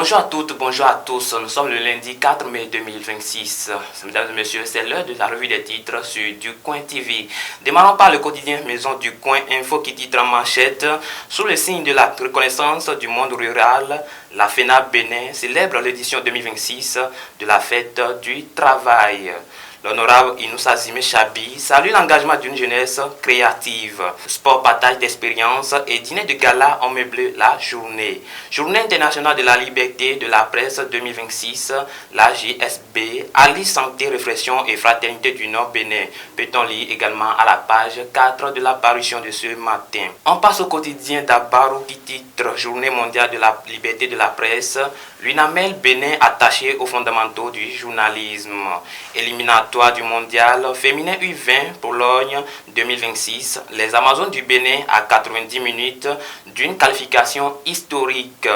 Bonjour à toutes, bonjour à tous. Nous sommes le lundi 4 mai 2026. Mesdames et messieurs, c'est l'heure de la revue des titres sur Du Coin TV. Démarrons par le quotidien Maison du Coin Info qui titre en manchette: sous le signe de la reconnaissance du monde rural, la FENAB Bénin célèbre l'édition 2026 de la fête du travail. L'honorable Inoussa Zime Chabi salue l'engagement d'une jeunesse créative. Sport, partage d'expérience et dîner de gala ont meublé la journée. Journée internationale de la liberté de la presse 2026, la JSB, allie santé, réflexion et fraternité du Nord Bénin. Peut-on lire également à la page 4 de la parution de ce matin. On passe au quotidien d'Abarou qui titre Journée mondiale de la liberté de la presse. L'UNAMEL Bénin attaché aux fondamentaux du journalisme. Éliminatoire du mondial féminin U20 Pologne 2026. Les Amazones du Bénin à 90 minutes d'une qualification historique.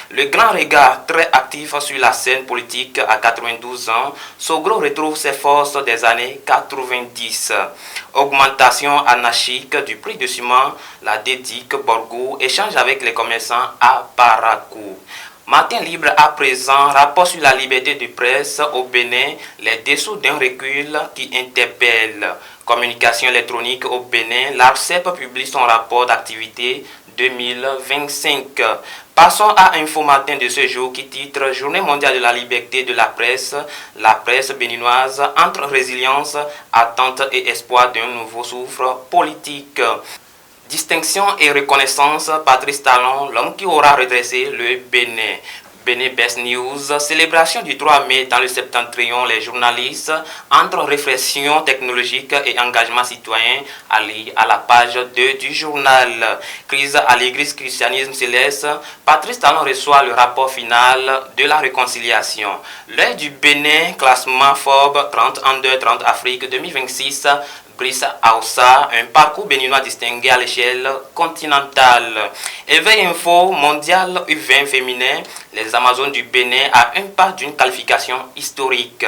Le grand regard très actif sur la scène politique à 92 ans. Sogro retrouve ses forces des années 90. Augmentation anarchique du prix de ciment. La Dédic Borgo échange avec les commerçants à Parakou. Matin libre à présent, rapport sur la liberté de presse au Bénin, les dessous d'un recul qui interpelle. Communication électronique au Bénin, l'ARCEP publie son rapport d'activité 2025. Passons à Info Matin de ce jour qui titre Journée mondiale de la liberté de la presse béninoise entre résilience, attente et espoir d'un nouveau souffle politique. Distinction et reconnaissance, Patrice Talon, l'homme qui aura redressé le Bénin. Bénin Best News, célébration du 3 mai dans le Septentrion, les journalistes, entre réflexion technologique et engagement citoyen, alliés à la page 2 du journal. Crise à l'église christianisme céleste, Patrice Talon reçoit le rapport final de la réconciliation. L'heure du Bénin, classement Forbes 30 Under 30 Afrique 2026, Brice Aoussa, un parcours béninois distingué à l'échelle continentale. Éveil Info mondial U20 féminin, les Amazones du Bénin à un pas d'une qualification historique.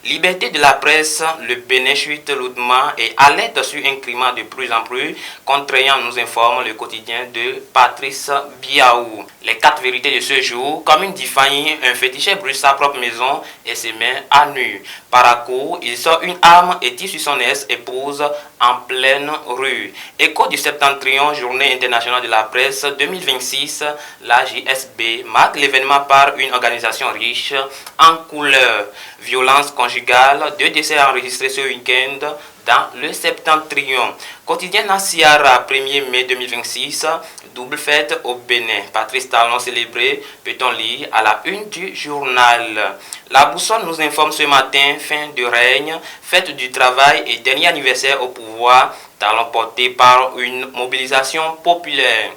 Liberté de la presse, le Bénin chute lourdement et alerte sur un climat de plus en plus contraignant, nous informe le quotidien de Patrice Biaou. Les 4 vérités de ce jour, comme une diffamie, un féticheur brûle sa propre maison et se met à nu. Parakou, il sort une arme et tire sur son ex-épouse en pleine rue. Écho du Septentrion, Journée internationale de la presse 2026, la JSB marque l'événement par une organisation riche en couleurs. Violence conjugale, 2 décès enregistrés ce week-end dans le Septentrion. Quotidien Nassiara, 1er mai 2026, double fête au Bénin. Patrice Talon célébré, peut-on lire à la une du journal. La boussole nous informe ce matin, fin de règne, fête du travail et dernier anniversaire au pouvoir, Talon porté par une mobilisation populaire.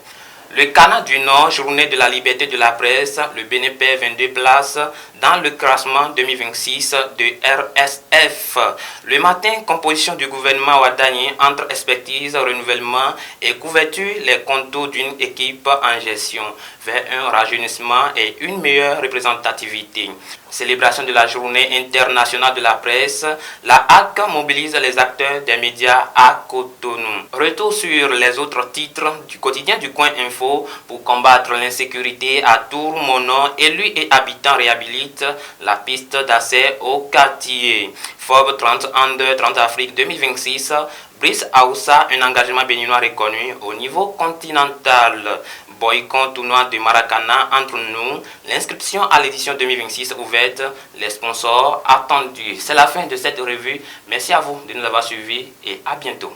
Le Canada du Nord, journée de la liberté de la presse, le Bénin perd 22 places dans le classement 2026 de RSF. Le matin, composition du gouvernement ouadanien entre expertise, renouvellement et couverture, les contours d'une équipe en gestion vers un rajeunissement et une meilleure représentativité. Célébration de la journée internationale de la presse, la HAC mobilise les acteurs des médias à Cotonou. Retour sur les autres titres du quotidien du Coin Info pour combattre l'insécurité à Tour-Monon, élus et habitants réhabilitent la piste d'accès au quartier. Forbes 30 Under 30 Afrique 2026, Brice Aoussa, un engagement béninois reconnu au niveau continental. Boycott tournoi de Maracana entre nous, l'inscription à l'édition 2026 ouverte, les sponsors attendus. C'est la fin de cette revue. Merci à vous de nous avoir suivis et à bientôt.